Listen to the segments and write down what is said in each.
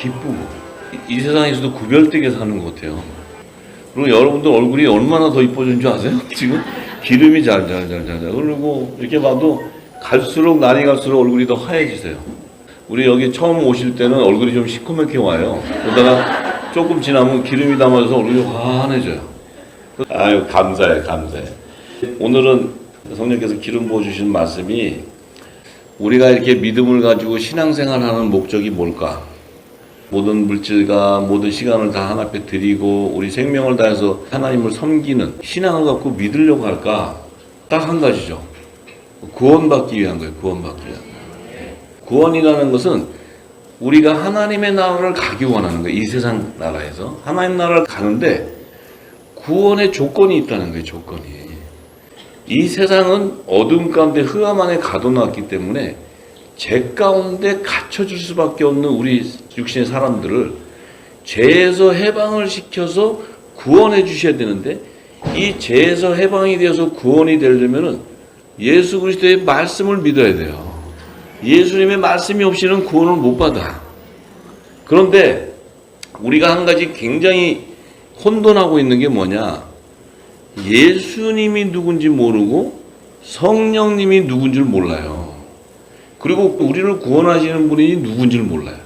기쁘고 이 세상에서도 구별되게 사는 것 같아요. 그리고 여러분들 얼굴이 얼마나 더 이뻐진 줄 아세요? 지금 기름이 잘잘잘잘 흐르고 이렇게 봐도 갈수록 날이 갈수록 얼굴이 더 하얘지세요. 우리 여기 처음 오실 때는 얼굴이 좀 시커멓게 와요. 그러다가 조금 지나면 기름이 담아져서 얼굴이 환해져요. 아유, 감사해. 오늘은 성령께서 기름 부어주신 말씀이 우리가 이렇게 믿음을 가지고 신앙생활하는 목적이 뭘까? 모든 물질과 모든 시간을 다 하나 앞에 드리고 우리 생명을 다해서 하나님을 섬기는 신앙을 갖고 믿으려고 할까? 딱 한 가지죠. 구원받기 위한 거예요. 구원받기 위한 거예요. 구원이라는 것은 우리가 하나님의 나라를 가기 원하는 거예요. 이 세상 나라에서 하나님 나라를 가는데 구원의 조건이 있다는 거예요. 조건이. 이 세상은 어둠 가운데 흑암 안에 가둬놨기 때문에 죄 가운데 갇혀질 수밖에 없는 우리 육신의 사람들을 죄에서 해방을 시켜서 구원해 주셔야 되는데 이 죄에서 해방이 되어서 구원이 되려면은 예수 그리스도의 말씀을 믿어야 돼요. 예수님의 말씀이 없이는 구원을 못 받아. 그런데 우리가 한 가지 굉장히 혼돈하고 있는 게 뭐냐? 예수님이 누군지 모르고 성령님이 누군지를 몰라요. 그리고 우리를 구원하시는 분이 누군지를 몰라요.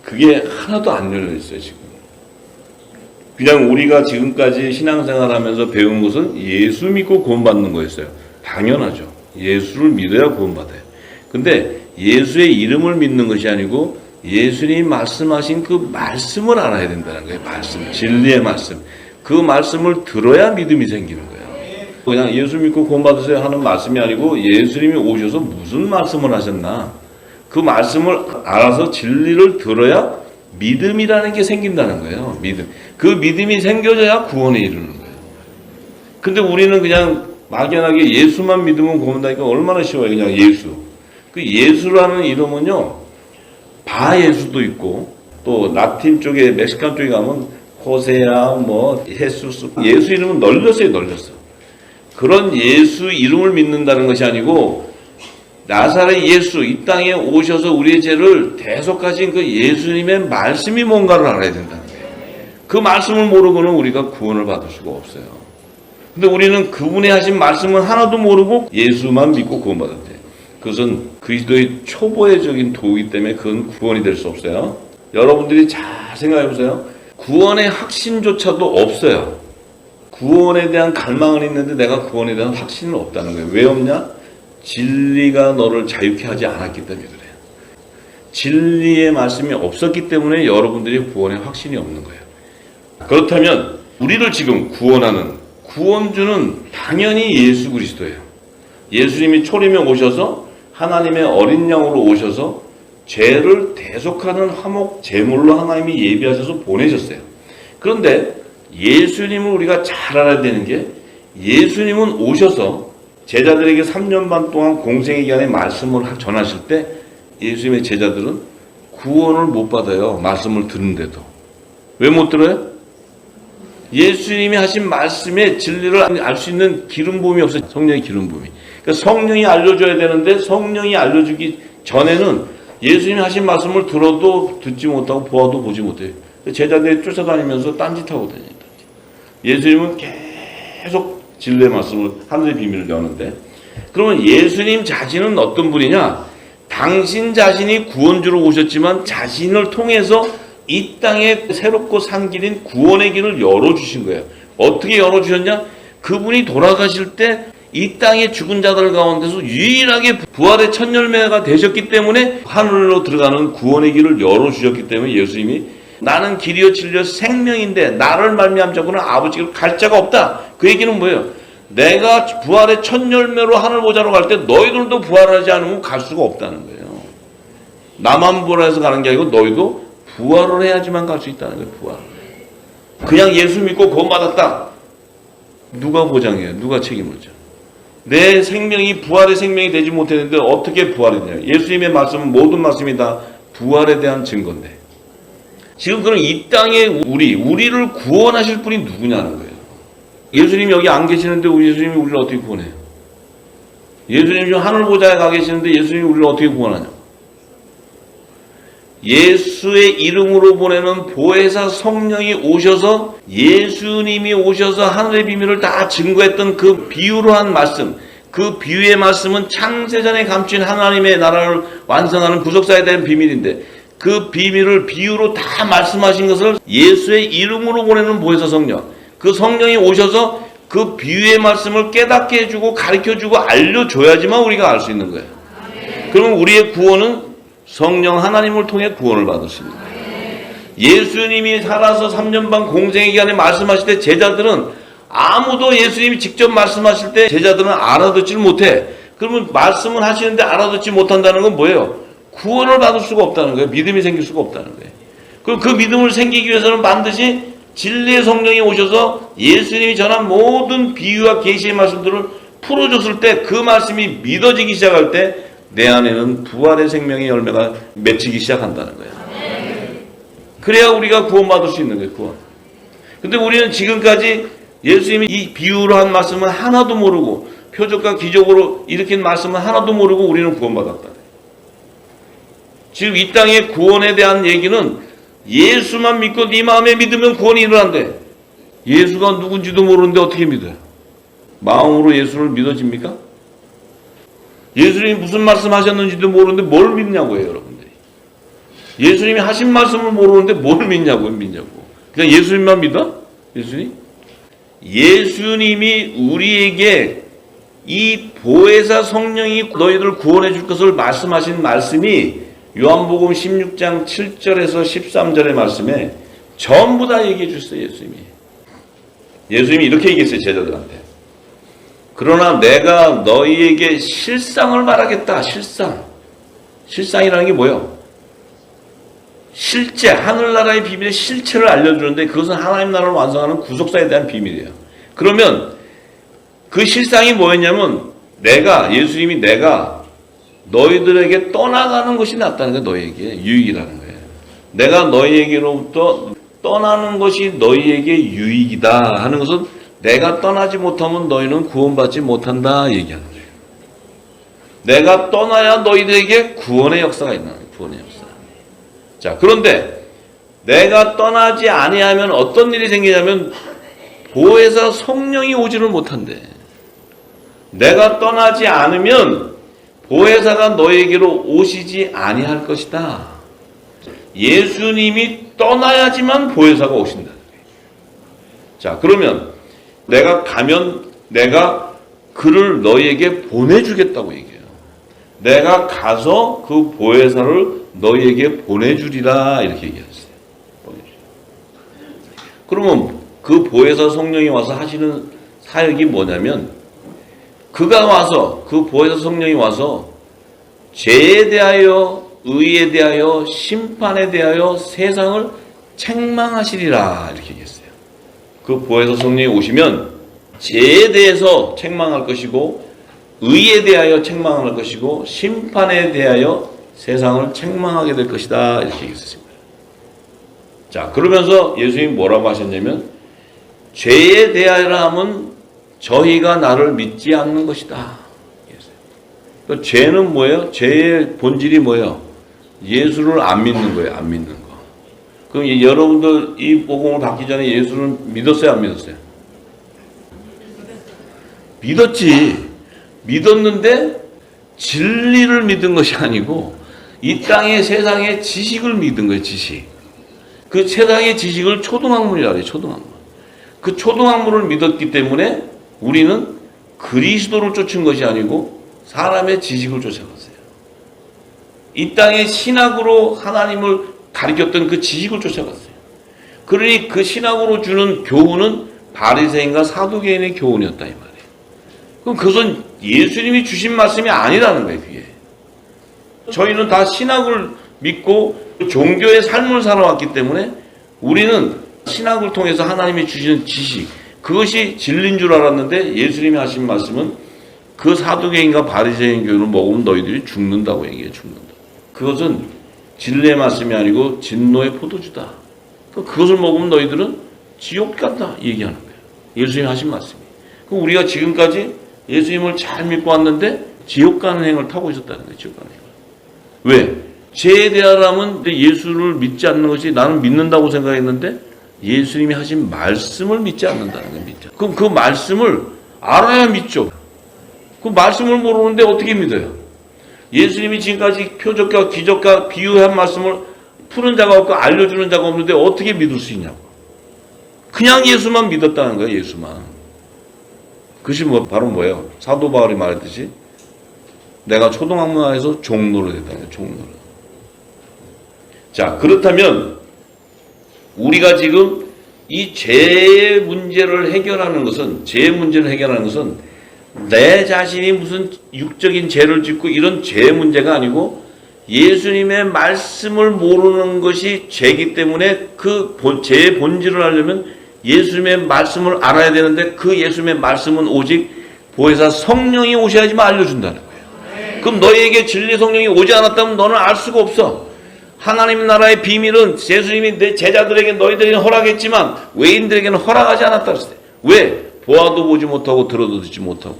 그게 하나도 안 열려 있어요, 지금. 그냥 우리가 지금까지 신앙생활하면서 배운 것은 예수 믿고 구원받는 거였어요. 당연하죠. 예수를 믿어야 구원받아요. 근데 예수의 이름을 믿는 것이 아니고 예수님이 말씀하신 그 말씀을 알아야 된다는 거예요. 말씀, 진리의 말씀. 그 말씀을 들어야 믿음이 생기는 거예요. 그냥 예수 믿고 구원받으세요 하는 말씀이 아니고 예수님이 오셔서 무슨 말씀을 하셨나 그 말씀을 알아서 진리를 들어야 믿음이라는 게 생긴다는 거예요. 믿음. 그 믿음이 생겨져야 구원에 이르는 거예요. 근데 우리는 그냥 막연하게 예수만 믿으면 구원받으니까 얼마나 쉬워요. 그냥 예수. 그 예수라는 이름은요, 바예수도 있고, 또 라틴 쪽에, 멕시칸 쪽에 가면 호세야, 예수스, 예수 이름은 널렸어요, 널렸어. 그런 예수 이름을 믿는다는 것이 아니고, 나사렛 예수, 이 땅에 오셔서 우리의 죄를 대속하신 그 예수님의 말씀이 뭔가를 알아야 된다는 거예요. 그 말씀을 모르고는 우리가 구원을 받을 수가 없어요. 근데 우리는 그분의 하신 말씀은 하나도 모르고 예수만 믿고 구원받았대요. 그것은 그리스도의 초보의적인 도이기 때문에 그건 구원이 될 수 없어요. 여러분들이 잘 생각해 보세요. 구원의 확신조차도 없어요. 구원에 대한 갈망은 있는데 내가 구원에 대한 확신은 없다는 거예요. 왜 없냐? 진리가 너를 자유케 하지 않았기 때문에 그래요. 진리의 말씀이 없었기 때문에 여러분들이 구원의 확신이 없는 거예요. 그렇다면 우리를 지금 구원하는 구원주는 당연히 예수 그리스도예요. 예수님이 초림에 오셔서 하나님의 어린 양으로 오셔서 죄를 대속하는 화목 제물로 하나님이 예비하셔서 보내셨어요. 그런데 예수님을 우리가 잘 알아야 되는 게 예수님은 오셔서 제자들에게 3년 반 동안 공생의 기간에 말씀을 전하실 때 예수님의 제자들은 구원을 못 받아요. 말씀을 듣는데도. 왜 못 들어요? 예수님이 하신 말씀의 진리를 알 수 있는 기름 부음이 없어요. 성령의 기름 부음이. 그러니까 성령이 알려줘야 되는데 성령이 알려주기 전에는 예수님이 하신 말씀을 들어도 듣지 못하고 보아도 보지 못해요. 제자들이 쫓아다니면서 딴짓하고 다녀요. 예수님은 계속 진리의 말씀을 하늘의 비밀을 여는데 그러면 예수님 자신은 어떤 분이냐? 당신 자신이 구원주로 오셨지만 자신을 통해서 이 땅에 새롭고 산 길인 구원의 길을 열어주신 거예요. 어떻게 열어주셨냐? 그분이 돌아가실 때 이 땅의 죽은 자들 가운데서 유일하게 부활의 첫 열매가 되셨기 때문에 하늘로 들어가는 구원의 길을 열어주셨기 때문에 예수님이 나는 길이요 진리요 생명인데 나를 말미암지 않고는 아버지를 갈 자가 없다. 그 얘기는 뭐예요? 내가 부활의 첫 열매로 하늘 보좌로 갈 때 너희들도 부활하지 않으면 갈 수가 없다는 거예요. 나만 부활해서 가는 게 아니고 너희도 부활을 해야지만 갈 수 있다는 거예요. 부활. 그냥 예수 믿고 구원받았다. 누가 보장해요? 누가 책임을 져? 내 생명이 부활의 생명이 되지 못했는데 어떻게 부활이 되냐? 예수님의 말씀은 모든 말씀이 다 부활에 대한 증거인데 지금 그럼 이 땅에 우리를 구원하실 분이 누구냐는 거예요. 예수님이 여기 안 계시는데 예수님이 우리를 어떻게 구원해요? 예수님이 지금 하늘 보좌에 가 계시는데 예수님이 우리를 어떻게 구원하냐? 예수의 이름으로 보내는 보혜사 성령이 오셔서 예수님이 오셔서 하늘의 비밀을 다 증거했던 그 비유로 한 말씀, 그 비유의 말씀은 창세전에 감춘 하나님의 나라를 완성하는 구속사에 대한 비밀인데 그 비밀을 비유로 다 말씀하신 것을 예수의 이름으로 보내는 보혜사 성령, 그 성령이 오셔서 그 비유의 말씀을 깨닫게 해주고 가르쳐주고 알려줘야지만 우리가 알 수 있는 거예요. 그러면 우리의 구원은 성령 하나님을 통해 구원을 받을 수 있는 거예요. 예수님이 살아서 3년 반 공생의 기간에 말씀하실 때 제자들은 아무도 예수님이 직접 말씀하실 때 제자들은 알아듣지를 못해. 그러면 말씀을 하시는데 알아듣지 못한다는 건 뭐예요? 구원을 받을 수가 없다는 거예요. 믿음이 생길 수가 없다는 거예요. 그럼 그 믿음을 생기기 위해서는 반드시 진리의 성령이 오셔서 예수님이 전한 모든 비유와 계시의 말씀들을 풀어줬을 때 그 말씀이 믿어지기 시작할 때 내 안에는 부활의 생명의 열매가 맺히기 시작한다는 거예요. 그래야 우리가 구원받을 수 있는 거예요. 구원. 근데 우리는 지금까지 예수님이 이 비유로 한 말씀은 하나도 모르고 표적과 기적으로 일으킨 말씀은 하나도 모르고 우리는 구원받았다. 지금 이 땅의 구원에 대한 얘기는 예수만 믿고 네 마음에 믿으면 구원이 일어난대. 예수가 누군지도 모르는데 어떻게 믿어요? 마음으로 예수를 믿어집니까? 예수님이 무슨 말씀 하셨는지도 모르는데 뭘 믿냐고요, 여러분들이. 예수님이 하신 말씀을 모르는데 뭘 믿냐고. 그냥 예수님만 믿어? 예수님? 예수님이 우리에게 이 보혜사 성령이 너희들을 구원해 줄 것을 말씀하신 말씀이 요한복음 16장 7절에서 13절의 말씀에 전부 다 얘기해 주셨어요. 예수님이 이렇게 얘기했어요. 제자들한테. 그러나 내가 너희에게 실상을 말하겠다. 실상이라는 게 뭐예요? 실제 하늘나라의 비밀의 실체를 알려주는데 그것은 하나님 나라를 완성하는 구속사에 대한 비밀이에요. 그러면 그 실상이 뭐였냐면 예수님이 내가 너희들에게 떠나가는 것이 낫다는 거예요. 너희에게 유익이라는 거예요. 내가 너희에게로부터 떠나는 것이 너희에게 유익이다 하는 것은 내가 떠나지 못하면 너희는 구원받지 못한다 얘기하는 거예요. 내가 떠나야 너희들에게 구원의 역사가 있는 거예요. 구원의 역사. 자, 그런데 내가 떠나지 아니하면 어떤 일이 생기냐면 보혜사 성령이 오지를 못한대. 내가 떠나지 않으면 보혜사가 너에게로 오시지 아니할 것이다. 예수님이 떠나야지만 보혜사가 오신다는 거예요. 자, 그러면 내가 가면 내가 그를 너희에게 보내주겠다고 얘기해요. 내가 가서 그 보혜사를 너희에게 보내주리라 이렇게 얘기했어요. 그러면 그 보혜사 성령이 와서 하시는 사역이 뭐냐면 그가 와서 그 보혜사 성령이 와서 죄에 대하여 의에 대하여 심판에 대하여 세상을 책망하시리라 이렇게 얘기했어요. 그 보혜사 성령이 오시면 죄에 대해서 책망할 것이고 의에 대하여 책망할 것이고 심판에 대하여 세상을 책망하게 될 것이다 이렇게 얘기했습니다. 자, 그러면서 예수님이 뭐라고 하셨냐면 죄에 대하여 하면 저희가 나를 믿지 않는 것이다. 그 죄는 뭐예요? 죄의 본질이 뭐예요? 예수를 안 믿는 거예요. 안 믿는 거. 그럼 여러분들 이 복음을 받기 전에 예수를 믿었어요? 안 믿었어요? 믿었지. 믿었는데 진리를 믿은 것이 아니고 이 땅의 세상의 지식을 믿은 거예요. 지식. 그 세상의 지식을 초등학문이라고 해요. 초등학문. 그 초등학문을 믿었기 때문에 우리는 그리스도를 쫓은 것이 아니고 사람의 지식을 쫓아갔어요. 이 땅의 신학으로 하나님을 가르쳤던 그 지식을 쫓아갔어요. 그러니 그 신학으로 주는 교훈은 바리새인과 사두개인의 교훈이었다 이 말이에요. 그럼 그것은 예수님이 주신 말씀이 아니라는 거예요. 그게. 저희는 다 신학을 믿고 종교의 삶을 살아왔기 때문에 우리는 신학을 통해서 하나님이 주시는 지식 그것이 진리인 줄 알았는데 예수님이 하신 말씀은 그 사두개인과 바리새인 교훈을 먹으면 너희들이 죽는다고 얘기해요. 죽는다. 그것은 진리의 말씀이 아니고 진노의 포도주다. 그것을 먹으면 너희들은 지옥 간다 얘기하는 거예요. 예수님이 하신 말씀이. 그럼 우리가 지금까지 예수님을 잘 믿고 왔는데 지옥 가는 행을 타고 있었다는 거예요. 지옥 가는 행을. 왜? 죄에 대하라면 예수를 믿지 않는 것이 나는 믿는다고 생각했는데 예수님이 하신 말씀을 믿지 않는다는 거예요. 그럼 그 말씀을 알아야 믿죠. 그 말씀을 모르는데 어떻게 믿어요? 예수님이 지금까지 표적과 기적과 비유한 말씀을 푸는 자가 없고 알려주는 자가 없는데 어떻게 믿을 수 있냐고. 그냥 예수만 믿었다는 거예요. 예수만. 그것이 바로 뭐예요? 사도 바울이 말했듯이 내가 초등학문화에서 종로로 됐다는 거예요. 종로로. 자, 그렇다면 우리가 지금 이 죄의 문제를 해결하는 것은 내 자신이 무슨 육적인 죄를 짓고 이런 죄의 문제가 아니고 예수님의 말씀을 모르는 것이 죄이기 때문에 그 죄의 본질을 알려면 예수님의 말씀을 알아야 되는데 그 예수님의 말씀은 오직 보혜사 성령이 오셔야지만 알려준다는 거예요. 그럼 너희에게 진리 성령이 오지 않았다면 너는 알 수가 없어. 하나님 나라의 비밀은 예수님이 내 제자들에게 너희들에게는 허락했지만 외인들에게는 허락하지 않았다 그랬어요. 왜? 보아도 보지 못하고 들어도 듣지 못하고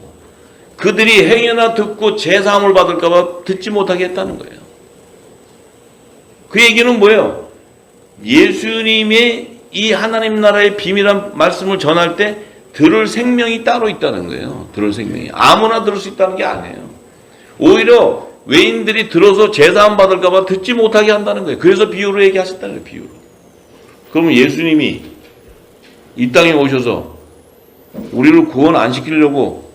그들이 행여나 듣고 제사함을 받을까 봐 듣지 못하게 했다는 거예요. 그 얘기는 뭐예요? 예수님의 이 하나님 나라의 비밀한 말씀을 전할 때 들을 생명이 따로 있다는 거예요. 들을 생명이. 아무나 들을 수 있다는 게 아니에요. 오히려 외인들이 들어서 제사함 받을까 봐 듣지 못하게 한다는 거예요. 그래서 비유로 얘기하셨다는 거예요. 비유로. 그러면 예수님이 이 땅에 오셔서 우리를 구원 안 시키려고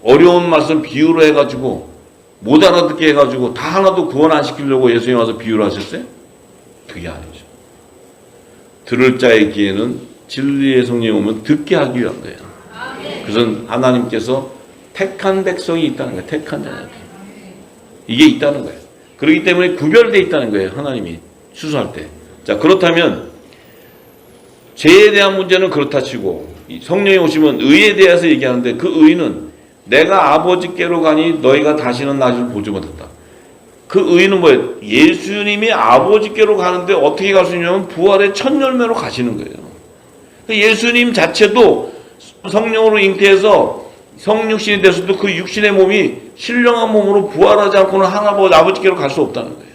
어려운 말씀 비유로 해가지고 못 알아듣게 해가지고 다 하나도 구원 안 시키려고 예수님이 와서 비유를 하셨어요? 그게 아니죠. 들을 자의 귀에는 진리의 성령이 오면 듣게 하기 위한 거예요. 그것은 하나님께서 택한 백성이 있다는 거예요. 택한 자녀들. 이게 있다는 거예요. 그렇기 때문에 구별되어 있다는 거예요. 하나님이 수수할 때. 자, 그렇다면 죄에 대한 문제는 그렇다 치고 성령이 오시면 의에 대해서 얘기하는데 그 의는 내가 아버지께로 가니 너희가 다시는 나를 보지 못했다. 그 의는 뭐예요? 예수님이 아버지께로 가는데 어떻게 갈 수 있냐면 부활의 첫 열매로 가시는 거예요. 예수님 자체도 성령으로 잉태해서 성육신이 됐어도 그 육신의 몸이 신령한 몸으로 부활하지 않고는 아버지께로 갈 수 없다는 거예요.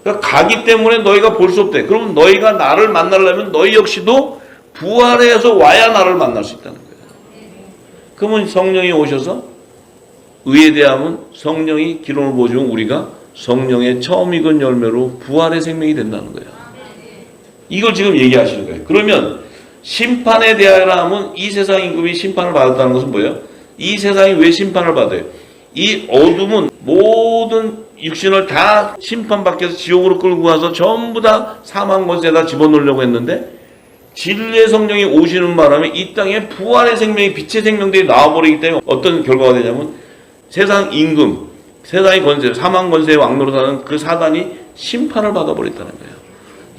그러니까 가기 때문에 너희가 볼 수 없대. 그럼 너희가 나를 만나려면 너희 역시도 부활해서 와야 나를 만날 수 있다는 거예요. 그러면 성령이 오셔서 의에 대하면 성령이 기름을 부어주면 우리가 성령의 처음 익은 열매로 부활의 생명이 된다는 거예요. 이걸 지금 얘기하시는 거예요. 그러면 심판에 대하여 하면 이 세상 임금이 심판을 받았다는 것은 뭐예요? 이 세상이 왜 심판을 받아요? 이 어둠은 모든 육신을 다 심판받게 해서 지옥으로 끌고 가서 전부 다 사망 권세에다 집어넣으려고 했는데 진리의 성령이 오시는 바람에 이 땅에 부활의 생명이 빛의 생명들이 나와버리기 때문에 어떤 결과가 되냐면 세상 임금, 세상의 권세, 사망 권세의 왕노릇하는 그 사단이 심판을 받아버렸다는 거예요.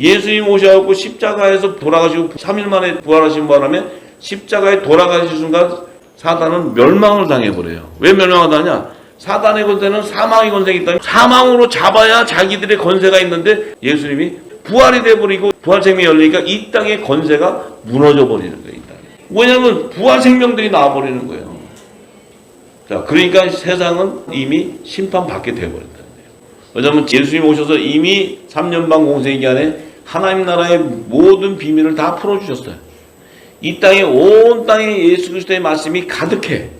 예수님 오셔갖고 십자가에서 돌아가시고 3일 만에 부활하신 바람에 십자가에 돌아가신 순간 사단은 멸망을 당해버려요. 왜 멸망을 당하냐? 사단의 권세는 사망의 권세가 있다. 사망으로 잡아야 자기들의 권세가 있는데 예수님이 부활이 돼버리고 부활 생명이 열리니까 이 땅의 권세가 무너져 버리는 거예요. 이 땅에. 왜냐하면 부활 생명들이 나와버리는 거예요. 자, 그러니까 세상은 이미 심판받게 되어버린다는 거예요. 왜냐하면 예수님 오셔서 이미 3년 반 공생 기간에 하나님 나라의 모든 비밀을 다 풀어주셨어요. 이 땅에 온 땅에 예수 그리스도의 말씀이 가득해.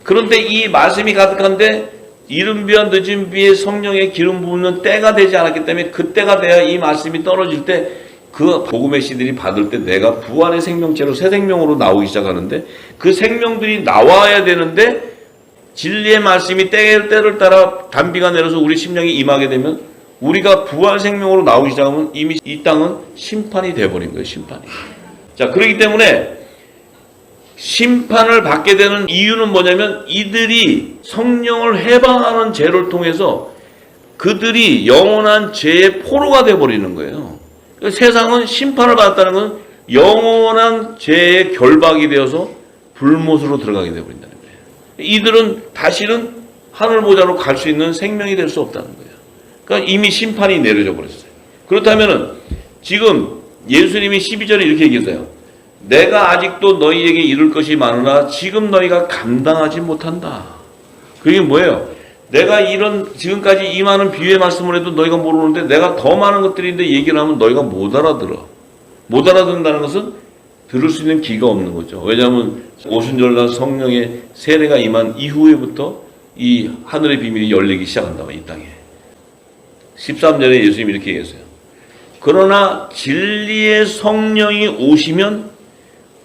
그런데 이 말씀이 가득한데 이른 비와 늦은 비에 성령의 기름 부으는 때가 되지 않았기 때문에 그 때가 돼야 이 말씀이 떨어질 때 그 복음의 씨들이 받을 때 내가 부활의 생명체로 새 생명으로 나오기 시작하는데 그 생명들이 나와야 되는데 진리의 말씀이 때를 따라 단비가 내려서 우리 심령이 임하게 되면 우리가 부활 생명으로 나오기 시작하면 이미 이 땅은 심판이 돼버린 거예요. 심판이. 자, 그렇기 때문에 심판을 받게 되는 이유는 뭐냐면 이들이 성령을 해방하는 죄를 통해서 그들이 영원한 죄의 포로가 돼버리는 거예요. 그러니까 세상은 심판을 받았다는 건 영원한 죄의 결박이 되어서 불못으로 들어가게 돼버린다는 거예요. 이들은 다시는 하늘 보좌로 갈 수 있는 생명이 될 수 없다는 거예요. 그러니까 이미 심판이 내려져 버렸어요. 그렇다면 지금 예수님이 12절에 이렇게 얘기했어요. 내가 아직도 너희에게 이룰 것이 많으나 지금 너희가 감당하지 못한다. 그게 뭐예요? 내가 이런 지금까지 이 많은 비유의 말씀을 해도 너희가 모르는데 내가 더 많은 것들인데 얘기를 하면 너희가 못 알아들어. 못 알아듣는다는 것은 들을 수 있는 귀가 없는 거죠. 왜냐하면 오순절날 성령의 세례가 임한 이후에부터 이 하늘의 비밀이 열리기 시작한다. 이 땅에. 13절에 예수님이 이렇게 얘기했어요. 그러나 진리의 성령이 오시면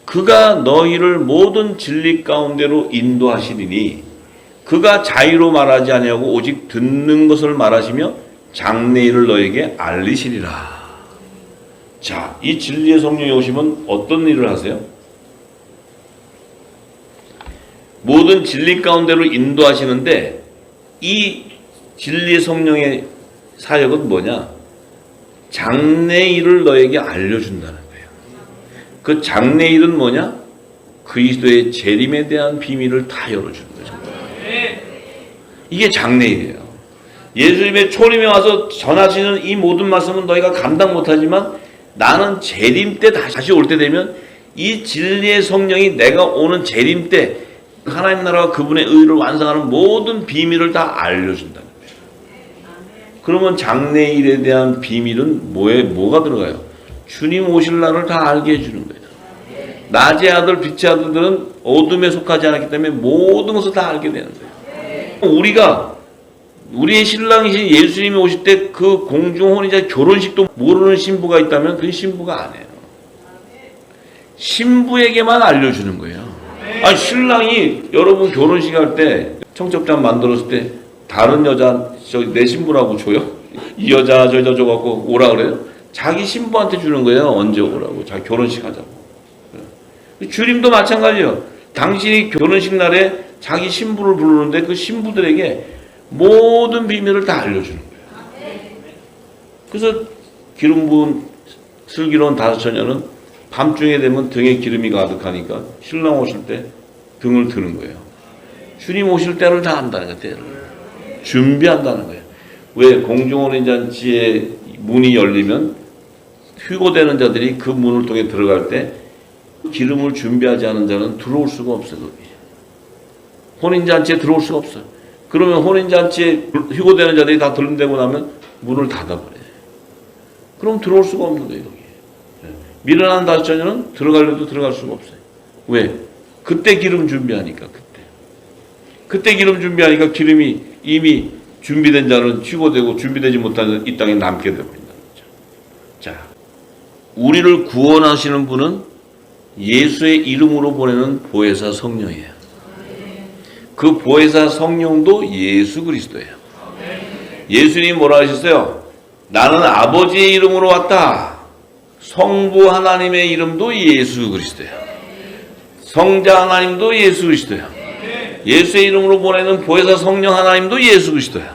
그가 너희를 모든 진리 가운데로 인도하시리니 그가 자의로 말하지 아니하고 오직 듣는 것을 말하시며 장래일을 너에게 알리시리라. 자, 이 진리의 성령이 오시면 어떤 일을 하세요? 모든 진리 가운데로 인도하시는데 이 진리의 성령의 사역은 뭐냐? 장래일을 너에게 알려준다는 거예요. 그 장래일은 뭐냐? 그리스도의 재림에 대한 비밀을 다 열어주는 거죠. 이게 장래일이에요. 예수님의 초림에 와서 전하시는 이 모든 말씀은 너희가 감당 못하지만 나는 재림 때 다시 올 때 되면 이 진리의 성령이 내가 오는 재림 때 하나님 나라와 그분의 의를 완성하는 모든 비밀을 다 알려준다는 거예요. 그러면 장래일에 대한 비밀은 뭐가 들어가요? 주님 오실 날을 다 알게 해주는 거예요. 낮의 아들, 빛의 아들들은 어둠에 속하지 않았기 때문에 모든 것을 다 알게 되는 거예요. 우리의 신랑이신 예수님이 오실 때 그 공중혼이자 결혼식도 모르는 신부가 있다면 그게 신부가 아니에요. 신부에게만 알려주는 거예요. 아니, 신랑이 여러분 결혼식 할 때 청첩장 만들었을 때 다른 여자 내 신부라고 줘요? 이 여자 저 여자 줘갖고 오라 그래요? 자기 신부한테 주는 거예요. 언제 오라고. 자기 결혼식 하자고. 주님도 마찬가지예요. 당신이 결혼식 날에 자기 신부를 부르는데 그 신부들에게 모든 비밀을 다 알려주는 거예요. 그래서 기름 부은 슬기로운 다섯 처녀는 밤중에 되면 등에 기름이 가득하니까 신랑 오실 때 등을 드는 거예요. 주님 오실 때를 다 안다는 거예요. 때를. 준비한다는 거예요. 왜? 공중혼인잔치의 문이 열리면 휴고되는 자들이 그 문을 통해 들어갈 때 기름을 준비하지 않은 자는 들어올 수가 없어요. 혼인잔치에 들어올 수가 없어요. 그러면 혼인잔치에 휴고되는 자들이 다 들른다고 나면 문을 닫아버려요. 그럼 들어올 수가 없는 거예요. 여기. 미련한 다섯 처녀는 들어가려도 들어갈 수가 없어요. 왜? 그때 기름 준비하니까. 그때 기름 준비하니까 기름이 이미 준비된 자는 휴고되고 준비되지 못한 이 땅에 남게 되고 있는 거죠. 자, 우리를 구원하시는 분은 예수의 이름으로 보내는 보혜사 성령이에요. 그 보혜사 성령도 예수 그리스도예요. 예수님이 뭐라 하셨어요? 나는 아버지의 이름으로 왔다. 성부 하나님의 이름도 예수 그리스도예요. 성자 하나님도 예수 그리스도예요. 예수의 이름으로 보내는 보혜사 성령 하나님도 예수 그리스도예요.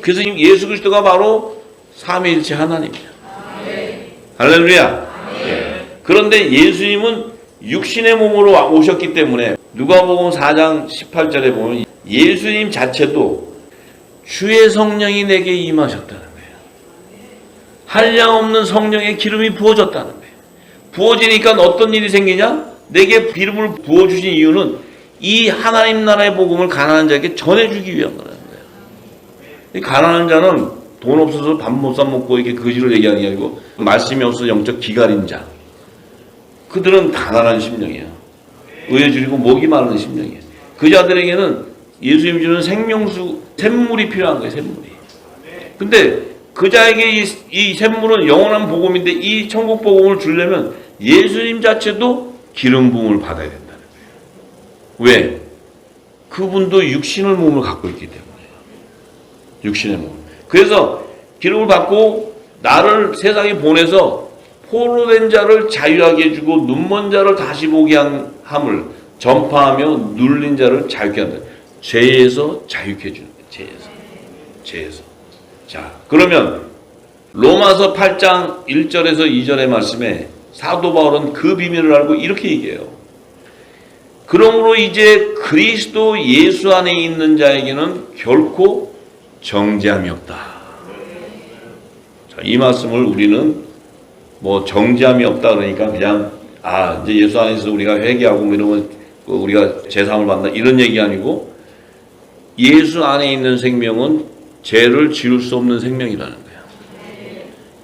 그래서 예수 그리스도가 바로 삼위일체 하나님이에요. 할렐루야. 그런데 예수님은 육신의 몸으로 오셨기 때문에 누가복음 4장 18절에 보면 예수님 자체도 주의 성령이 내게 임하셨다는 거예요. 한량없는 성령의 기름이 부어졌다는 거예요. 부어지니까 어떤 일이 생기냐? 내게 기름을 부어주신 이유는 이 하나님 나라의 복음을 가난한 자에게 전해주기 위한 거라는 거예요. 가난한 자는 돈 없어서 밥 못 사 먹고 이렇게 거지를 얘기하는 게 아니고 말씀이 없어서 영적 기갈인 자. 그들은 가난한 심령이에요. 의에 줄이고 목이 마른 심령이에요. 그 자들에게는 예수님 주는 생명수, 샘물이 필요한 거예요. 샘물이. 근데 그 자에게 이 샘물은 영원한 복음인데 이 천국 복음을 주려면 예수님 자체도 기름 부음을 받아야 된다는 거예요. 왜? 그분도 육신의 몸을 갖고 있기 때문에요. 육신의 몸. 그래서 기름을 받고 나를 세상에 보내서 포로된 자를 자유하게 해주고 눈먼 자를 다시 보게 함을 전파하며 눌린 자를 자유케 한다. 죄에서 자유케 해주는 거예요. 죄에서. 자, 그러면 로마서 8장 1절에서 2절의 말씀에 사도 바울은 그 비밀을 알고 이렇게 얘기해요. 그러므로 이제 그리스도 예수 안에 있는 자에게는 결코 정죄함이 없다. 자, 이 말씀을 우리는 뭐 정죄함이 없다 그러니까 그냥 이제 예수 안에서 우리가 회개하고 뭐 이러면 우리가 제사함을 받는다 이런 얘기 아니고 예수 안에 있는 생명은 죄를 지을 수 없는 생명이라는 거예요.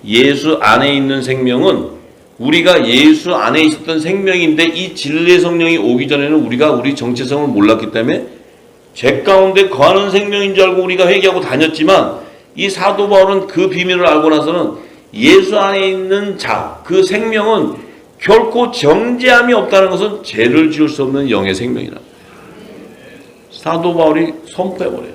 예수 안에 있는 생명은 우리가 예수 안에 있었던 생명인데 이 진리의 성령이 오기 전에는 우리가 우리 정체성을 몰랐기 때문에 죄 가운데 거하는 생명인 줄 알고 우리가 회개하고 다녔지만 이 사도 바울은 그 비밀을 알고 나서는 예수 안에 있는 자, 그 생명은 결코 정죄함이 없다는 것은 죄를 지을 수 없는 영의 생명이라. 사도 바울이 선포해버려요.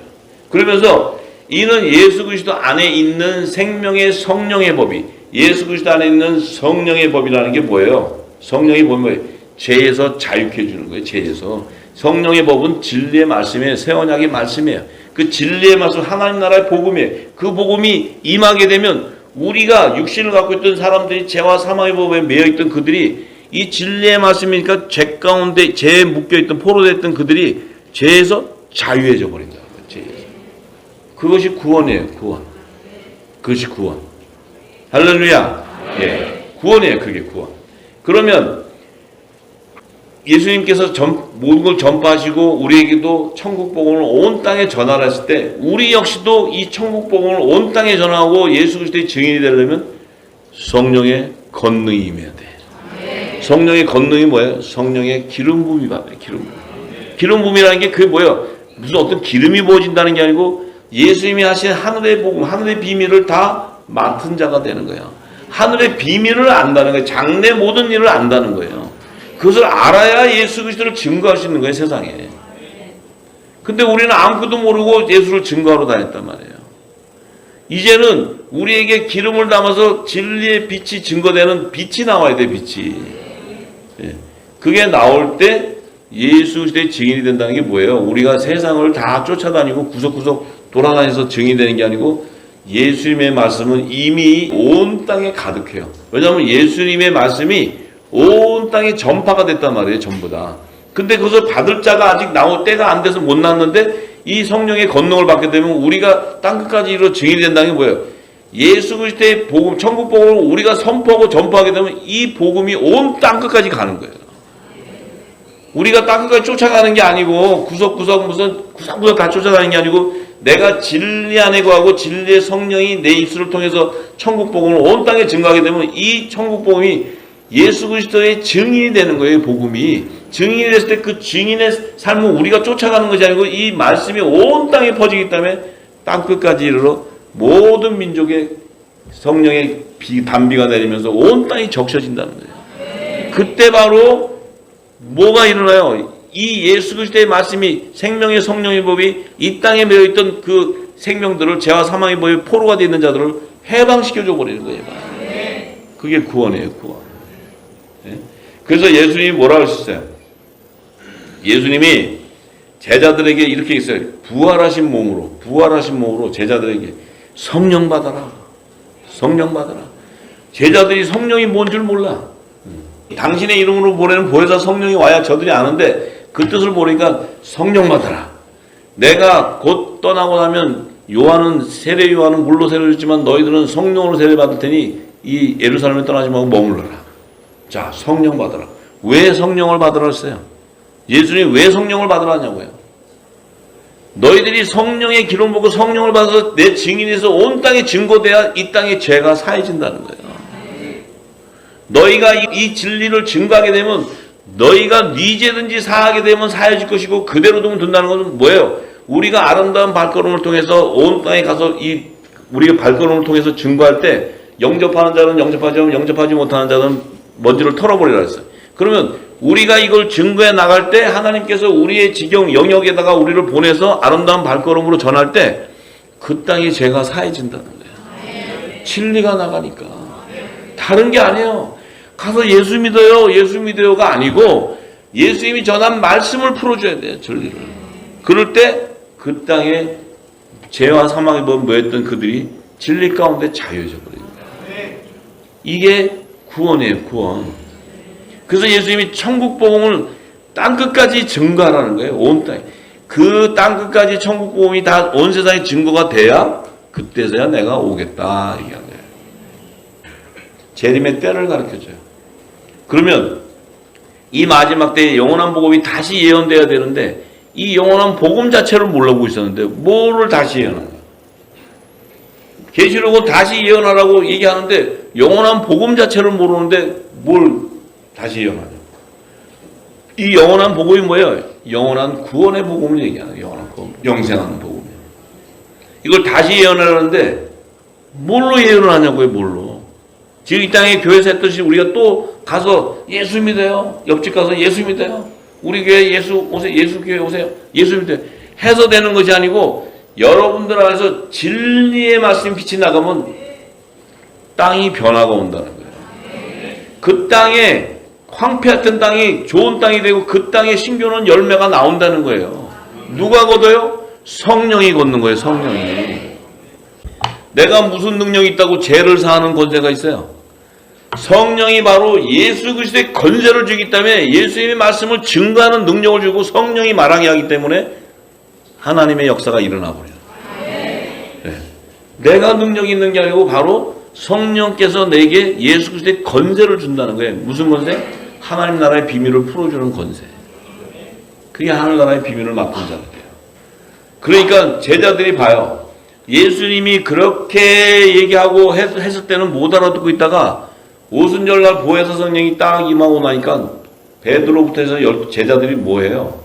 그러면서 이는 예수 그리스도 안에 있는 생명의 성령의 법이, 예수 그리스도 안에 있는 성령의 법이라는 게 뭐예요? 성령의 법이 뭐예요? 죄에서 자유케 해주는 거예요. 죄에서. 성령의 법은 진리의 말씀이에요. 새 언약의 말씀이에요. 그 진리의 말씀, 하나님 나라의 복음이에요. 그 복음이 임하게 되면 우리가 육신을 갖고 있던 사람들이 죄와 사망의 법에 매여있던 그들이 이 진리의 말씀이니까 죄 가운데 죄에 묶여있던 포로됐던 그들이 죄에서 자유해져 버린다. 죄에서. 그것이 구원이에요. 구원. 그것이 구원. 할렐루야. 예. 구원이에요. 그게 구원. 그러면 예수님께서 모든 걸 전파하시고 우리에게도 천국 복음을 온 땅에 전하했을 때 우리 역시도 이 천국 복음을 온 땅에 전하고 예수 그리스도의 증인이 되려면 성령의 권능이 임해야 돼. 성령의 권능이 뭐예요? 성령의 기름 부음이 받아요. 기름 부음. 기름 부음이라는 게 그게 뭐예요? 무슨 어떤 기름이 부어진다는 게 아니고 예수님이 하신 하늘의 복음, 하늘의 비밀을 다 맡은 자가 되는 거예요. 하늘의 비밀을 안다는 거예요. 장래 모든 일을 안다는 거예요. 그것을 알아야 예수 그리스도를 증거할 수 있는 거예요. 세상에. 근데 우리는 아무것도 모르고 예수를 증거하러 다녔단 말이에요. 이제는 우리에게 기름을 담아서 진리의 빛이 증거되는 빛이 나와야 돼. 빛이. 예. 그게 나올 때 예수 그리스도의 증인이 된다는 게 뭐예요? 우리가 세상을 다 쫓아다니고 구석구석 돌아다니면서 증인이 되는 게 아니고 예수님의 말씀은 이미 온 땅에 가득해요. 왜냐하면 예수님의 말씀이 온 땅에 전파가 됐단 말이에요. 전부 다. 근데 그것을 받을 자가 아직 나올 때가 안 돼서 못 났는데 이 성령의 권능을 받게 되면 우리가 땅끝까지 이르러 증인이 된다는 게 뭐예요? 예수 그리스도의 복음, 천국 복음을 우리가 선포하고 전파하게 되면 이 복음이 온 땅끝까지 가는 거예요. 우리가 땅끝까지 쫓아가는 게 아니고 구석구석 무슨 구석구석 다 쫓아가는 게 아니고 내가 진리 안에 거하고 진리의 성령이 내 입술을 통해서 천국 복음을 온 땅에 증거하게 되면 이 천국 복음이 예수 그리스도의 증인이 되는 거예요. 복음이. 증인이 됐을 때 그 증인의 삶은 우리가 쫓아가는 것이 아니고 이 말씀이 온 땅에 퍼지기 때문에 땅끝까지 이르러 모든 민족의 성령의 단비가 내리면서 온 땅이 적셔진다는 거예요. 그때 바로 뭐가 일어나요? 이 예수 그리스도의 말씀이 생명의 성령의 법이 이 땅에 매여있던 그 생명들을 죄와 사망의 법에 포로가 되어 있는 자들을 해방시켜줘 버리는 거예요. 그게 구원이에요. 구원. 그래서 예수님이 뭐라고 하셨어요? 예수님이 제자들에게 이렇게 했어요. 부활하신 몸으로 제자들에게 성령 받아라. 성령 받아라. 제자들이 성령이 뭔 줄 몰라. 당신의 이름으로 보내는 보혜사 성령이 와야 저들이 아는데 그 뜻을 모르니까 성령 받아라. 내가 곧 떠나고 나면 세례 요한은 물로 세례를 줬지만 너희들은 성령으로 세례 받을 테니 이 예루살렘에 떠나지 말고 머물러라. 자, 성령 받아라. 왜 성령을 받으라 했어요? 예수님이 왜 성령을 받으라 하냐고요? 너희들이 성령의 기름 보고 성령을 받아서 내 증인에서 온 땅에 증거돼야 이 땅의 죄가 사해진다는 거예요. 너희가 이 진리를 증거하게 되면 너희가 네 죄든지 사하게 되면 사해질 것이고 그대로 두면 된다는 것은 뭐예요? 우리가 아름다운 발걸음을 통해서 온 땅에 가서 우리가 발걸음을 통해서 증거할 때 영접하는 자는 영접하지만 영접하지 못하는 자는 먼지를 털어버리라 했어요. 그러면 우리가 이걸 증거해 나갈 때 하나님께서 우리의 지경 영역에다가 우리를 보내서 아름다운 발걸음으로 전할 때 그 땅의 죄가 사해진다는 거예요. 진리가 나가니까. 다른 게 아니에요. 가서 예수 믿어요가 아니고 예수님이 전한 말씀을 풀어줘야 돼요. 진리를. 그럴 때 그 땅에 죄와 사망에 모였던 그들이 진리 가운데 자유해져 버립니다. 이게 구원이에요. 구원. 그래서 예수님이 천국 복음을 땅끝까지 증거하라는 거예요. 온 땅에. 그 땅끝까지 천국 복음이 다 온 세상에 증거가 돼야 그때서야 내가 오겠다 얘기한 거예요. 재림의 때를 가르쳐줘요. 그러면 이 마지막 때에 영원한 복음이 다시 예언돼야 되는데 이 영원한 복음 자체를 모르고 있었는데 뭐를 다시 예언하냐. 계시록은 다시 예언하라고 얘기하는데 영원한 복음 자체를 모르는데 뭘 다시 예언하냐. 이 영원한 복음이 뭐예요? 영원한 구원의 복음을 얘기하는 영원한 복음, 영생하는 복음이에요. 이걸 다시 예언하려는데 뭘로 예언을 하냐고요, 뭘로. 지금 이 땅에 교회에서 했듯이 우리가 또 가서 예수 믿어요. 옆집 가서 예수 믿어요. 우리 교회 예수 오세요. 예수 교회 오세요. 예수 믿어요. 해서 되는 것이 아니고 여러분들 안에서 진리의 말씀 빛이 나가면 땅이 변화가 온다는 거예요. 그 땅에 황폐했던 땅이 좋은 땅이 되고 그 땅에 심겨놓은 열매가 나온다는 거예요. 누가 걷어요? 성령이 걷는 거예요. 성령이. 내가 무슨 능력이 있다고 죄를 사하는 권세가 있어요? 성령이 바로 예수 그리스도의 권세를 주기 때문에 예수님의 말씀을 증거하는 능력을 주고 성령이 말하게 하기 때문에 하나님의 역사가 일어나 버려요. 네. 내가 능력이 있는 게 아니고 바로 성령께서 내게 예수 그리스도의 권세를 준다는 거예요. 무슨 권세? 하나님 나라의 비밀을 풀어주는 권세. 그게 하늘나라의 비밀을 맡은 자들이에요. 그러니까 제자들이 봐요. 예수님이 그렇게 얘기하고 했을 때는 못 알아듣고 있다가 오순절날 보혜사 성령이 딱 임하고 나니까 베드로부터 해서 제자들이 뭐해요?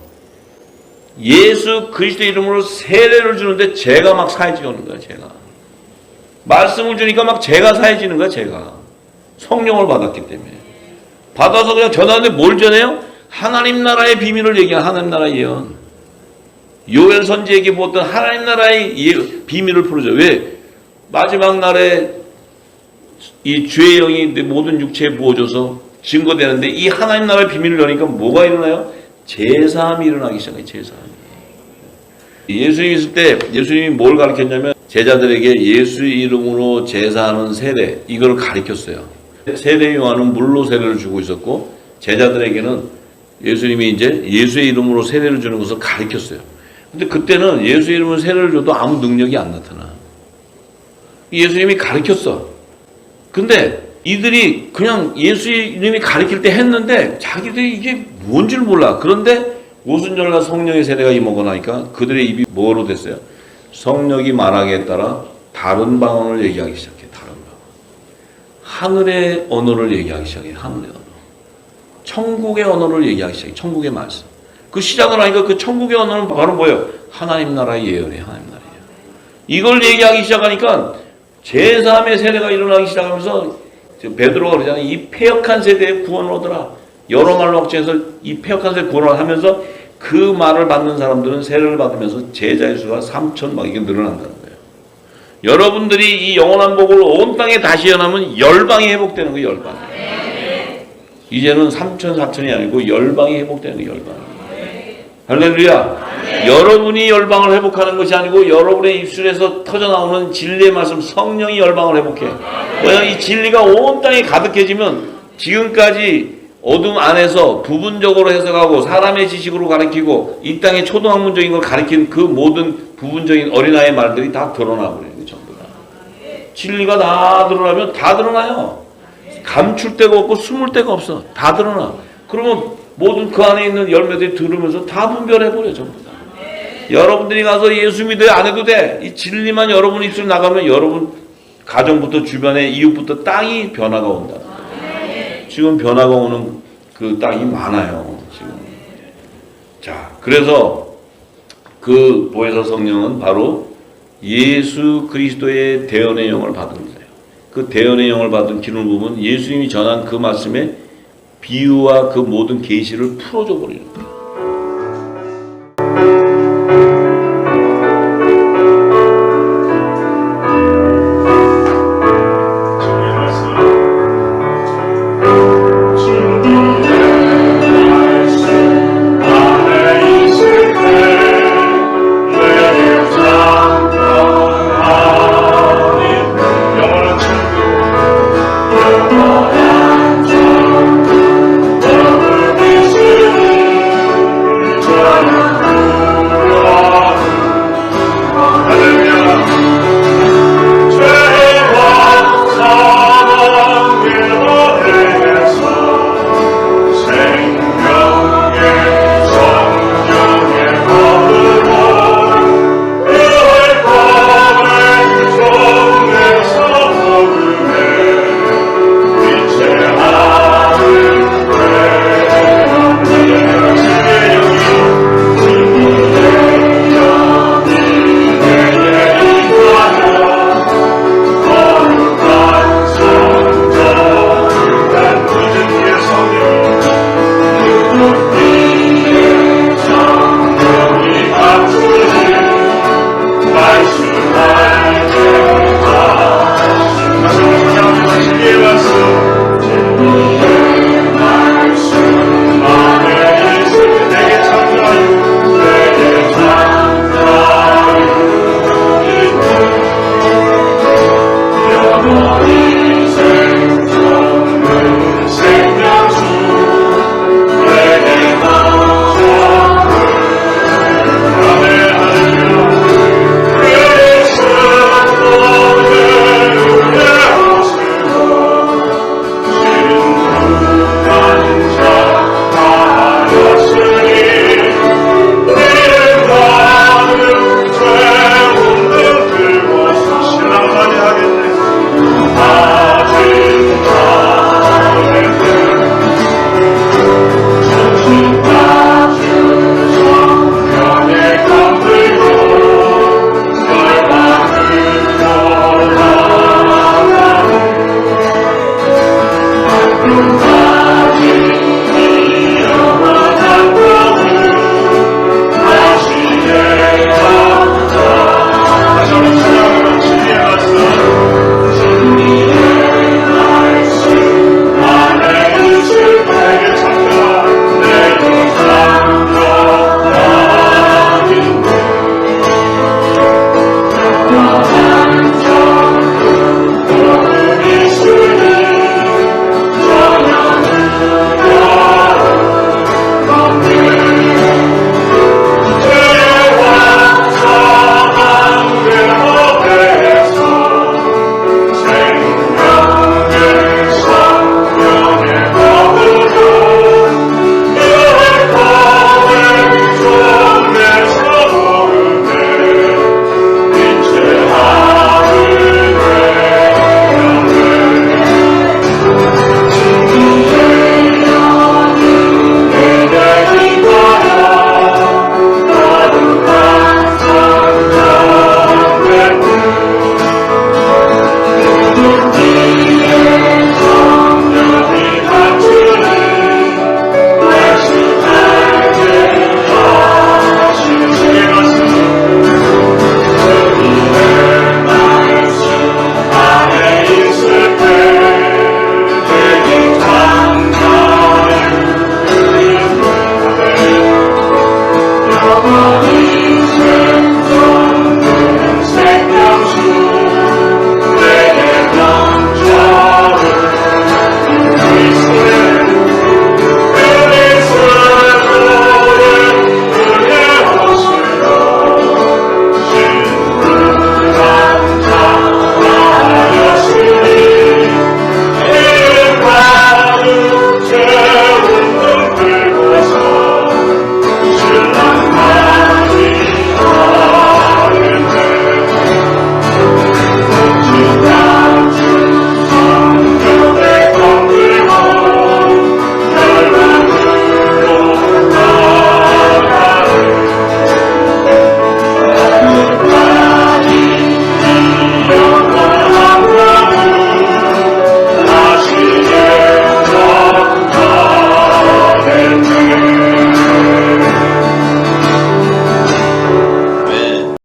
예수 그리스도 이름으로 세례를 주는데 제가 막 사해지는 거예요. 제가 말씀을 주니까 막 제가 사해지는 거예요. 제가 성령을 받았기 때문에 받아서 그냥 전하는데 뭘 전해요? 하나님 나라의 비밀을 얘기하는 하나님 나라의 예언. 요엘 선지에게 보았던 하나님 나라의 비밀을 풀어줘. 왜? 마지막 날에 이 죄의 영이 모든 육체에 부어져서 증거되는데 이 하나님 나라의 비밀을 여니까 뭐가 일어나요? 제사함이 일어나기 시작해요. 제사함이. 예수님이 있을 때 예수님이 뭘 가르쳤냐면 제자들에게 예수 이름으로 제사하는 세례 이걸 가르쳤어요. 세례 요한은 물로 세례를 주고 있었고 제자들에게는 예수님이 이제 예수의 이름으로 세례를 주는 것을 가르쳤어요. 근데 그때는 예수 이름으로 세례를 줘도 아무 능력이 안 나타나. 예수님이 가르쳤어. 근데 이들이 그냥 예수님이 가르칠 때 했는데 자기들이 이게 뭔지를 몰라. 그런데 오순절날 성령의 세례가 임하고 나니까 그들의 입이 뭐로 됐어요? 성령이 말하기에 따라 다른 방언을 얘기하기 시작해. 다른 방언. 하늘의 언어를 얘기하기 시작해. 하늘의 언어. 천국의 언어를 얘기하기 시작해. 천국의 말씀. 그 시작을 하니까 그 천국의 언어는 바로 뭐예요? 하나님 나라의 예언이에요. 하나님 나라의 예언. 이걸 얘기하기 시작하니까 제3의 세대가 일어나기 시작하면서 베드로가 그러잖아요. 이 패역한 세대에 구원을 얻으라. 여러 말로 확증해서 이 패역한 세대 구원을 하면서 그 말을 받는 사람들은 세례를 받으면서 제자의 수가 3천 막 이게 늘어난다는 거예요. 여러분들이 이 영원한 복을 온 땅에 다시 연하면 열방이 회복되는 거예요. 열방. 이제는 3천 4천이 아니고 열방이 회복되는 거예요. 열방이. 할렐루야. 여러분이 열방을 회복하는 것이 아니고 여러분의 입술에서 터져나오는 진리의 말씀 성령이 열방을 회복해. 왜냐하면 이 진리가 온 땅에 가득해지면 지금까지 어둠 안에서 부분적으로 해석하고 사람의 지식으로 가르치고 이 땅의 초등학문적인 걸 가르치는 그 모든 부분적인 어린아이의 말들이 다 드러나버려요. 전부 다. 진리가 다 드러나면 다 드러나요. 감출 데가 없고 숨을 데가 없어. 다 드러나. 그러면 모든 그 안에 있는 열매들이 들으면서 다 분별해버려. 전부 다. 여러분들이 가서 예수 믿어야 안 해도 돼. 이 진리만 여러분 입술 나가면 여러분 가정부터 주변에 이웃부터 땅이 변화가 온다. 지금 변화가 오는 그 땅이 많아요. 지금. 자, 그래서 그 보혜사 성령은 바로 예수 그리스도의 대언의 영을 받은 거예요. 그 대언의 영을 받은 기름을 부으면 예수님이 전한 그 말씀에 비유와 그 모든 계시를 풀어줘 버리는 거예요.